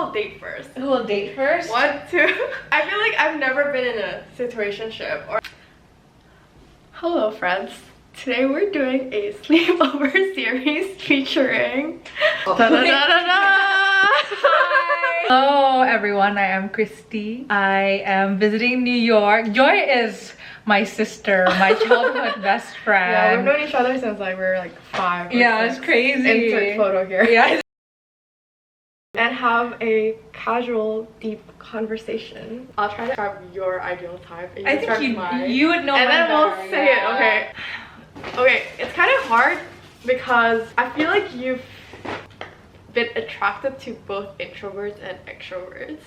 will date first? Who will date first? 1, 2. I feel like I've never been in a situationship or... Hello friends. Today we're doing a sleepover series featuring... Hi! Hello everyone, I am Christy. I am visiting New York. Joy is my sister, my childhood best friend. Yeah, we've known each other since like we were like 5 or yeah, 6. it's crazy. Insert photo here. Yeah. And have a casual, deep conversation. I'll try to describe your ideal type. And I think mine. you would know. And then we'll better, say it. Okay. Okay. It's kind of hard because I feel like you've been attracted to both introverts and extroverts.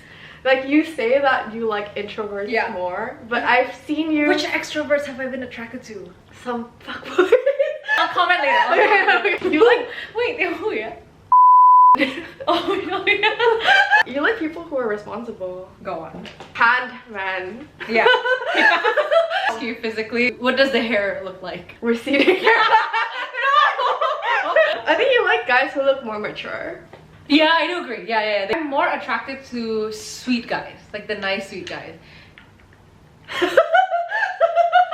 Like you say that you like introverts more, but I've seen you. Which extroverts have I been attracted to? Some fuckboys. I'll comment later. Okay. You like who? Yeah. Oh no, you like people who are responsible. Go on. Handman. Yeah. Ask you physically, what does the hair look like? Receding hair. I think you like guys who look more mature. Yeah, I do agree. Yeah. I'm more attracted to sweet guys, like the nice sweet guys.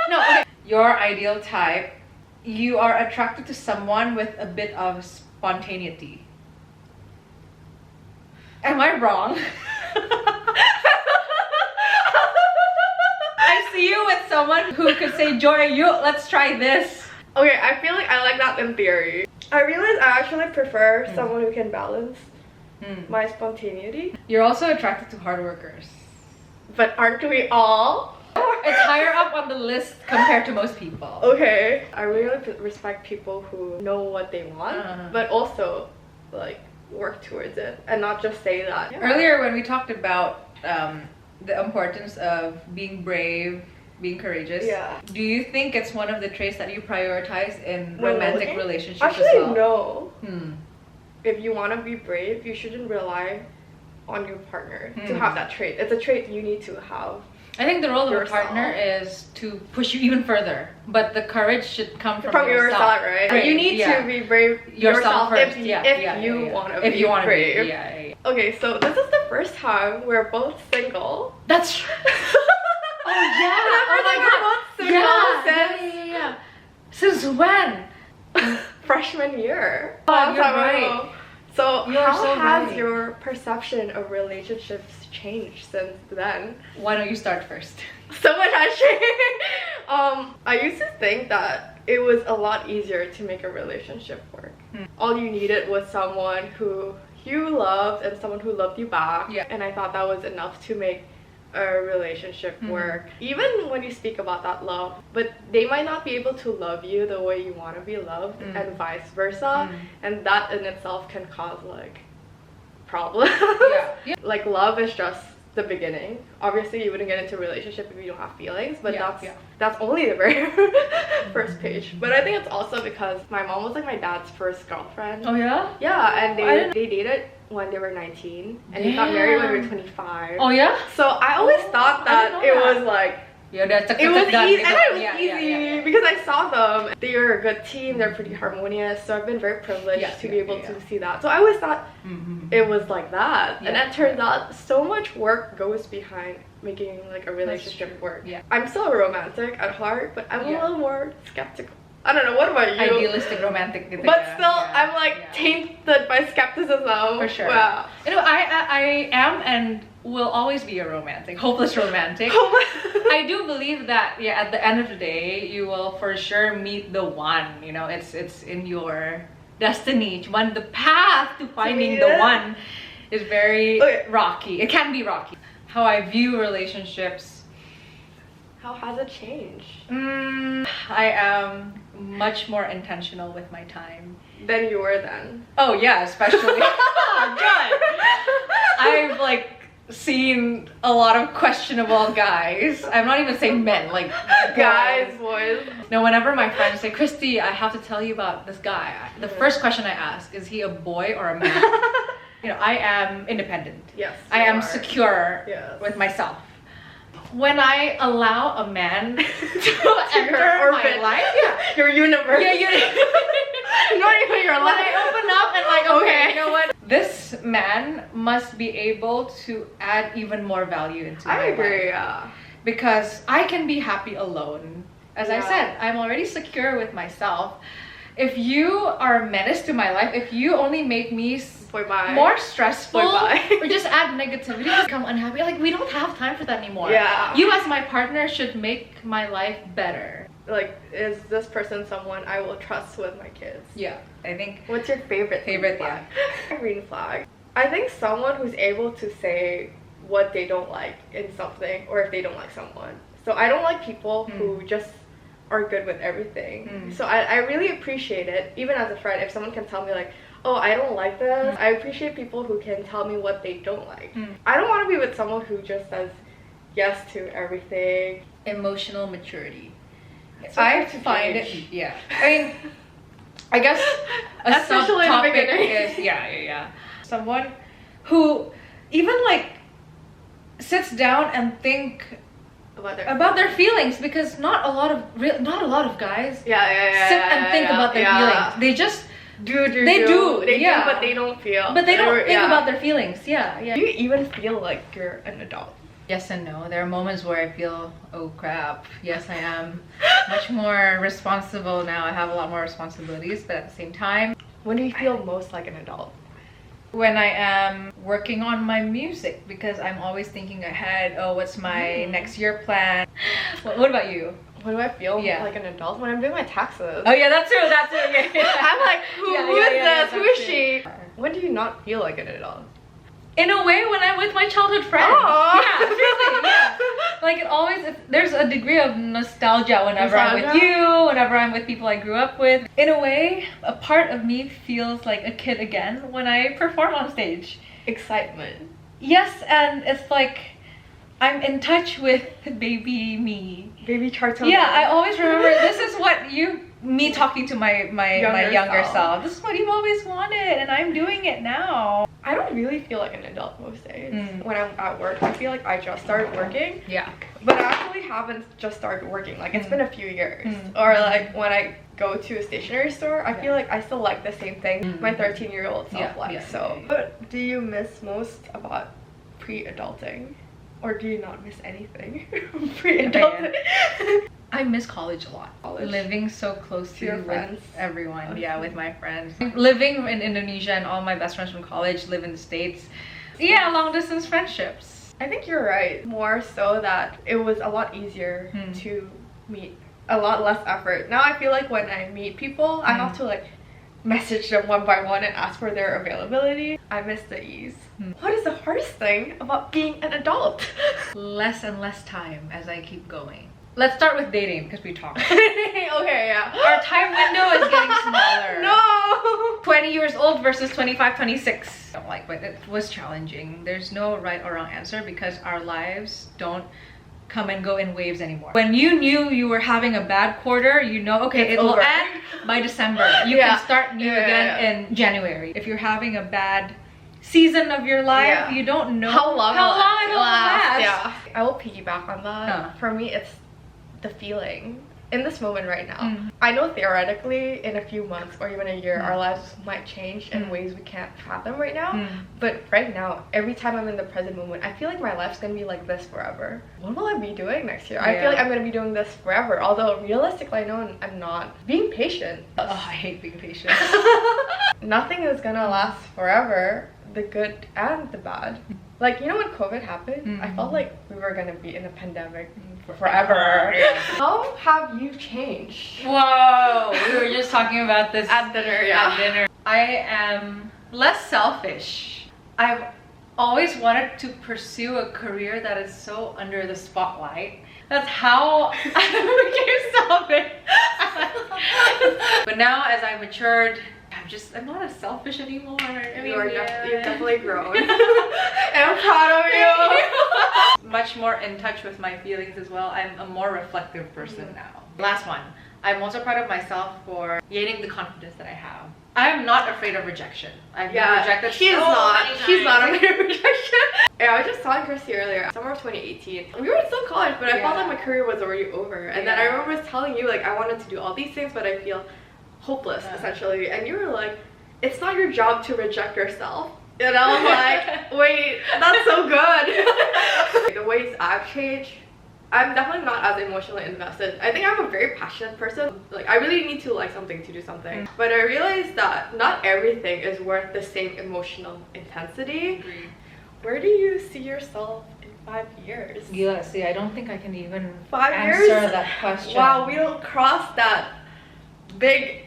No, okay. Your ideal type, you are attracted to someone with a bit of spontaneity. Am I wrong? I see you with someone who could say, Joy, let's try this. Okay, I feel like I like that in theory. I realize I actually prefer someone who can balance my spontaneity. You're also attracted to hard workers. But aren't we all? It's higher up on the list compared to most people. Okay. I really respect people who know what they want, but also like work towards it and not just say that. Yeah. Earlier when we talked about the importance of being brave, being courageous, do you think it's one of the traits that you prioritize in romantic relationships actually, as well? No. If you want to be brave, you shouldn't rely on your partner to have that trait. It's a trait you need to have. I think the role of a partner is to push you even further, but the courage should come from yourself, right? Brave, you need to be brave yourself first. if you want to be brave. Okay, so this is the first time we're both single. That's true. Oh yeah! We're both single since when? Freshman year. Oh, you're right. So how has your perception of relationships changed since then? Why don't you start first? So much has changed. I used to think that it was a lot easier to make a relationship work. All you needed was someone who you loved and someone who loved you back. Yeah. And I thought that was enough to make a relationship work. Even when you speak about that love, but they might not be able to love you the way you want to be loved and vice versa, and that in itself can cause like problems. Like love is just the beginning. Obviously you wouldn't get into a relationship if you don't have feelings, but that's only the very first page. But I think it's also because my mom was like my dad's first girlfriend. Oh yeah? Yeah, and they dated when they were 19 and they got married when they were 25. Oh yeah? So I always thought that it was like it was easy, and it was easy because I saw them. They were a good team. They're pretty harmonious. So I've been very privileged to be able to see that. So I always thought it was like that, and it turns out so much work goes behind making like a relationship work. I'm still a romantic at heart, but I'm a little more skeptical. I don't know, what about you? Idealistic, romantic. But still, I'm like tainted by skepticism. For sure. Wow. You know, I am and will always be a romantic, hopeless romantic. I do believe that at the end of the day, you will for sure meet the one. You know, it's in your destiny. The path to finding the one is very rocky. It can be rocky. How I view relationships. How has it changed? I am much more intentional with my time than you were then. Oh yeah, especially. Oh god. I've like seen a lot of questionable guys. I'm not even saying men, like guys, boys. No, whenever my friends say, Christy, I have to tell you about this guy, the first question I ask, is he a boy or a man? You know, I am independent. Yes. I am secure with myself. When I allow a man to enter my life, your universe. Not even your When life. I open up and like, okay, Okay. you know what? This man must be able to add even more value into my I agree, life. yeah. Because I can be happy alone. As I Yeah. said, I'm already secure with myself. If you are a menace to my life, if you only make me Boy, bye. more stressful Boy, bye. or just add negativity, become unhappy, like we don't have time for that anymore. Yeah. You as my partner should make my life better. Like, is this person someone I will trust with my kids? Yeah, I think. What's your favorite Favorite, green flag? Green flag. I think someone who's able to say what they don't like in something, or if they don't like someone. So I don't like people who just are good with everything. So I really appreciate it, even as a friend, if someone can tell me like, oh, I don't like this. I appreciate people who can tell me what they don't like. I don't want to be with someone who just says yes to everything. Emotional maturity. So I hard to find it, gauge. yeah. I mean, I guess a Especially in the subtopic beginning. is, yeah. Someone who even like sits down and think about their feelings, because not a lot of guys sit and think about their feelings. They just They do, but they don't feel. But they don't think about their feelings. Yeah. Do you even feel like you're an adult? Yes and no. There are moments where I feel, oh crap, yes I am much more responsible now. I have a lot more responsibilities, but at the same time, When do you feel most like an adult? when I am working on my music, because I'm always thinking ahead. Oh, what's my next year plan? What about you? When do I feel Yeah. like an adult? When I'm doing my taxes. Oh yeah, that's true. Yeah. I'm like, who Yeah, is yeah, this? Who is that's she? true. When do you not feel like an adult? In a way, when I'm with my childhood friends. Aw. Yeah, really, yeah. Like it always, there's a degree of nostalgia whenever I'm with Nostalgia? you, whenever I'm with people I grew up with. In a way, a part of me feels like a kid again when I perform on stage. Excitement. Yes, and it's like I'm in touch with baby me. Baby Chartono. Yeah, I always remember this is what me talking to my Younger younger self. self. This is what you've always wanted, and I'm doing it now. I don't really feel like an adult most days. When I'm at work, I feel like I just started working. Yeah. But I actually haven't just started working. Like, it's been a few years. Or like when I go to a stationery store, I feel like I still like the same thing my 13-year-old self likes. So, what do you miss most about pre-adulting? Or do you not miss anything pre-adulting? I miss college a lot. College. Living so close to your with friends. everyone. Yeah, with my friends. Living in Indonesia, and all my best friends from college live in the States. Yeah, long distance friendships. I think you're right. More so that it was a lot easier to meet. A lot less effort. Now I feel like when I meet people, I have to like message them one by one and ask for their availability. I miss the ease. What is the hardest thing about being an adult? Less and less time as I keep going. Let's start with dating, because we talked. Okay, yeah. Our time window is getting smaller. No! 20 years old versus 25, 26. I don't like, but it was challenging. There's no right or wrong answer, because our lives don't come and go in waves anymore. When you knew you were having a bad quarter, you know, okay, it will end by December. You can start new again in January. If you're having a bad season of your life, you don't know how long it will last. Yeah. I will piggyback on that. For me, it's the feeling in this moment right now. I know theoretically in a few months or even a year our lives might change in ways we can't fathom right now, but right now every time I'm in the present moment I feel like my life's gonna be like this forever. What will I be doing next year? I feel like I'm gonna be doing this forever, although realistically I know I'm not. Being patient. Oh, I hate being patient. Nothing is gonna last forever, the good and the bad. Like, you know, when COVID happened, I felt like we were gonna be in a pandemic forever. How have you changed? Whoa, we were just talking about this At dinner, At dinner. I am less selfish. I've always wanted to pursue a career that is so under the spotlight. That's how I became selfish. But now, as I matured, I'm not as selfish anymore. You've definitely grown. And I'm proud of you. Much more in touch with my feelings as well. I'm a more reflective person now. Last one. I'm also proud of myself for gaining the confidence that I have. I am not afraid of rejection. I've been rejected so many times. She's not afraid of rejection. Yeah, I was just telling Christy earlier, summer of 2018. We were still in college, but I felt like my career was already over. And then I remember telling you, like, I wanted to do all these things, but I feel hopeless essentially, and you were like, it's not your job to reject yourself. And I was like, wait, that's so good. The ways I've changed, I'm definitely not as emotionally invested. I think I'm a very passionate person. Like, I really need to like something to do something. But I realized that not everything is worth the same emotional intensity. Agreed. Where do you see yourself in 5 years? Yeah, see, I don't think I can even 5 answer years? that question. Wow, we'll cross that big...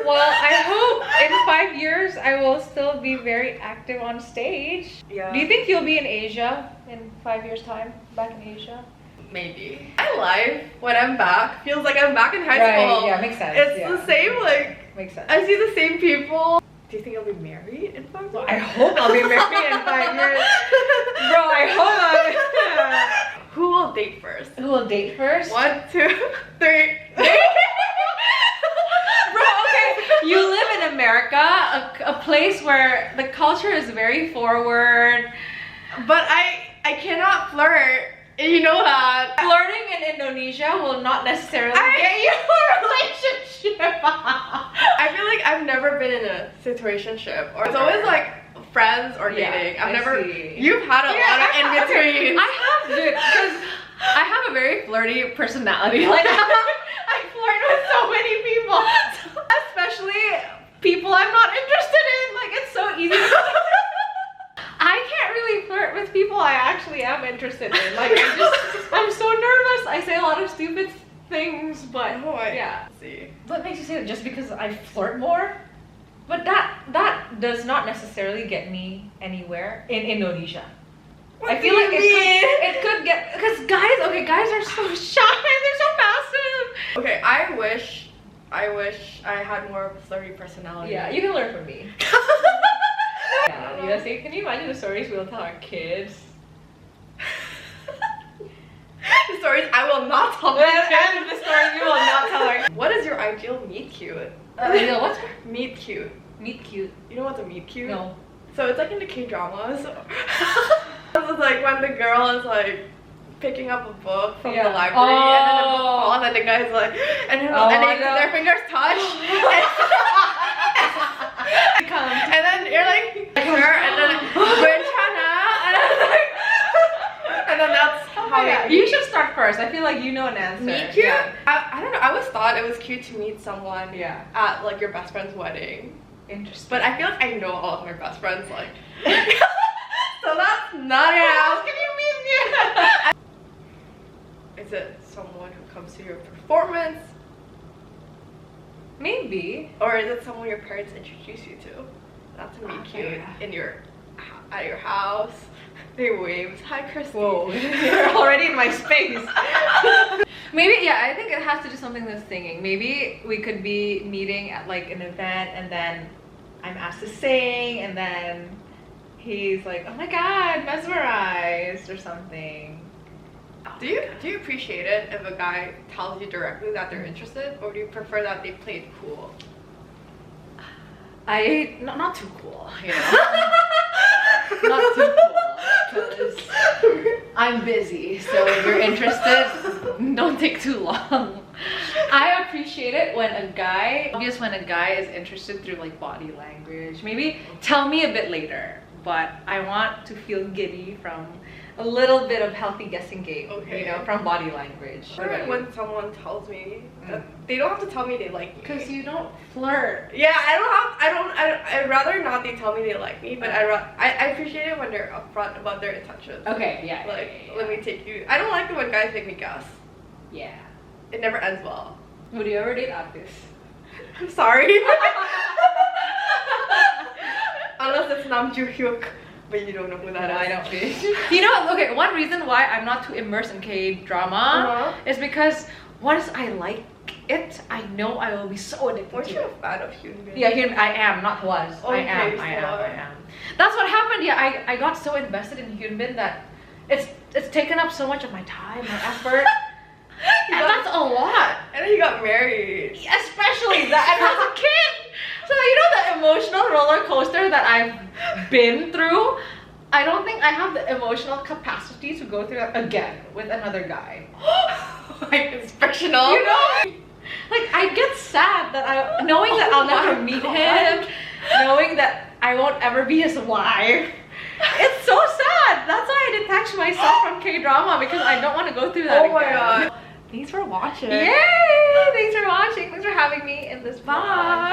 Well, I hope in 5 years I will still be very active on stage. Yeah. Do you think you'll be in Asia in 5 years' time? Back in Asia? Maybe. My life, when I'm back, feels like I'm back in high Right, school. yeah, makes sense. It's yeah. the same, like, Makes sense. I see the same people. Do you think I'll be married in 5 years? I hope I'll be married in 5 years. Bro, I hope I'll... Who will date first? Who will date first? 1, 2, 3. Bro, okay, you live in America, a place where the culture is very forward. But I cannot flirt. You know that. Flirting in Indonesia will not necessarily get you a relationship. I feel like I've never been in a situationship, or it's always like friends or dating. Yeah, I've never. see. You've had a lot of in between. I have, dude, because I have a very flirty personality. Like I flirt with so many people, especially people I'm not interested in. Like, it's so easy. I can't really flirt with people I actually am interested in. Like, I'm so nervous. I say a lot of stupid things, but yeah. See. What makes you say that? Just because I flirt more? But that does not necessarily get me anywhere in Indonesia. What I feel do like you mean? it could get, because guys are so shy. They're so passive. Okay, I wish I had more of a flirty personality. Yeah, you can learn from me. Yeah, you see, can you imagine the stories we'll tell our kids? The stories I will not tell my And kids. the stories we will not tell our kids. What is your ideal meet cute? What's Meet cute. meet cute? You know what's a meet cute? No. So it's like in the K-dramas. It's like when the girl is like picking up a book from the library and then the book falls and the guy's like, and their fingers touch. And then you're like, her, and then and then that's how You should start first. I feel like you know an answer. meet cute? Yeah. I don't know. I always thought it was cute to meet someone Yeah. at like your best friend's wedding. Interesting. But I feel like I know all of my best friends, like. So that's not it. How else can you meet me? Is it someone who comes to your performance? Maybe. Or is it someone your parents introduce you to? That's to meet cute Okay. at your house. They waves. Hi, Christie. Whoa, you're already in my space. Maybe, yeah, I think it has to do something with singing. Maybe we could be meeting at like an event and then I'm asked to sing and then he's like, oh my god, mesmerized or something. Do you appreciate it if a guy tells you directly that they're interested, or do you prefer that they play it cool? Not too cool, you know. Not too cool, because I'm busy, so if you're interested, don't take too long. I appreciate it when a guy is interested through like body language. Maybe tell me a bit later, but I want to feel giddy from a little bit of healthy guessing game, you know, from body language. When someone tells me that they don't have to tell me they like me. Because you don't flirt. Yeah, I'd rather not they tell me they like me, but I appreciate it when they're upfront about their intentions. Okay, yeah. Like, yeah. let me take you. I don't like it when guys make me guess. Yeah. It never ends well. Would you ever date artists? I'm sorry. Unless it's Nam Joo Hyuk, but you don't know who that is. I don't. You know, okay, one reason why I'm not too immersed in K-drama is because once I like it, I know I will be so addicted Weren't to you it. a fan of Hyunbin? Yeah, I am, not was. Okay, I am. That's what happened. Yeah, I got so invested in Hyunbin that it's taken up so much of my time, my effort. And that's a lot. And then you got married. Especially that, and as a kid. So you know the emotional roller coaster that I've been through, I don't think I have the emotional capacity to go through that again with another guy. Like, it's fictional. You know? Like, I get sad that knowing that I'll never meet him, knowing that I won't ever be his wife. It's so sad. That's why I detach myself from K-drama, because I don't want to go through that again. Oh my god. Thanks for watching. Yay! Thanks for watching. Thanks for having me in this vlog. Bye.